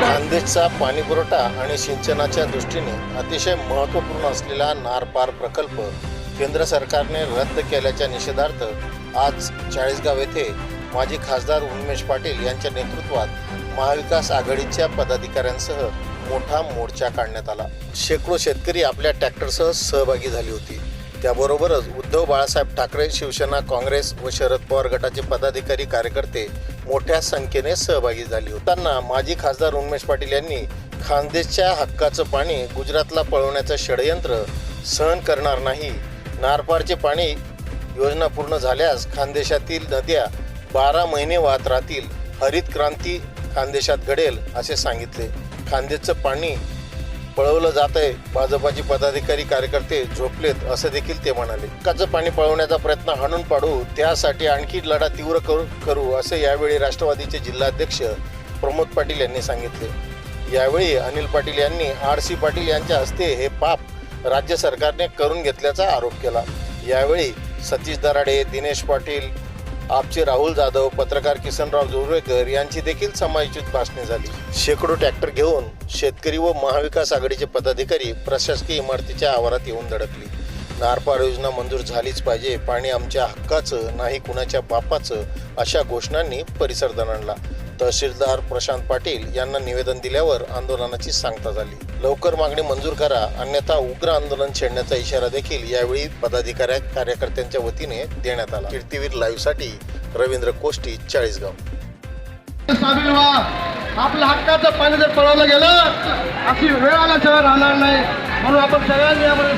खान्देशचा पाणीपुरवठा आणि सिंचनाच्या दृष्टीने अतिशय महत्त्वपूर्ण असलेला नारपार प्रकल्प केंद्र सरकारने रद्द केल्याच्या निषेधार्थ आज चाळीसगाव येथे माजी खासदार उन्मेष पाटील यांच्या नेतृत्वात महाविकास आघाडीच्या पदाधिकाऱ्यांसह मोठा मोर्चा काढण्यात आला। शेकडो शेतकरी आपल्या ट्रॅक्टरसह सहभागी झाली होती। त्याबरोबरच उद्धव बाळासाहेब ठाकरे, शिवसेना, काँग्रेस व शरद पवार गटाचे पदाधिकारी, कार्यकर्ते मोठ्या संख्येने सहभागी झाले होते। माजी खासदार उन्मेष पाटील यांनी खान्देशच्या हक्काचं पाणी गुजरातला पळवण्याचं षडयंत्र सहन करणार नाही। नारपारचे पाणी योजना पूर्ण झाल्यास खानदेशातील नद्या 12 महिने वाहत राहतील। हरित क्रांती खानदेशात घडेल असे सांगितले। खानदेशचं पाणी पळवलं जात आहे, भाजपाचे पदाधिकारी, कार्यकर्ते झोपलेत असं देखील ते म्हणाले। हक्काचं पाणी पळवण्याचा प्रयत्न हाणून पाडू, त्यासाठी आणखी लढा तीव्र करू असे यावेळी राष्ट्रवादीचे जिल्हाध्यक्ष प्रमोद पाटील यांनी सांगितले। यावेळी अनिल पाटील यांनी आर.सी. पाटील यांच्या हस्ते हे पाप राज्य सरकारने करून घेतल्याचा आरोप केला। यावेळी सतीश दराडे, दिनेश पाटील, आपचे राहुल जाधव, पत्रकार किसनराव जोरवेकर यांची देखील समायोजित भाषणे झाली। शेकडो ट्रॅक्टर घेऊन शेतकरी व महाविकास आघाडीचे पदाधिकारी प्रशासकीय इमारतीच्या आवारात येऊन धडकले। नारपार योजना मंजूर झालीच पाहिजे, पाणी आमच्या हक्काचं नाही कुणाच्या बापाचं अशा घोषणांनी परिसर दणाणला। तहसीलदार प्रशांत पाटील यांना निवेदन दिल्यावर आंदोलनाची सांगता झाली। लवकर मागणी मंजूर करा, अन्यथा उग्र आंदोलन छेडण्याचा इशारा देखील यावेळी पदाधिकारी, कार्यकर्त्यांच्या वतीने देण्यात आला। कीर्तीवीर लाईव्ह साठी रवींद्र कोष्टी, चाळीसगाव। आपल्या हक्काचं पाणी जर पळवलं गेलं अशी वेळ आल्याशिवाय राहणार नाही, म्हणून आपण सगळ्यांनी यामध्ये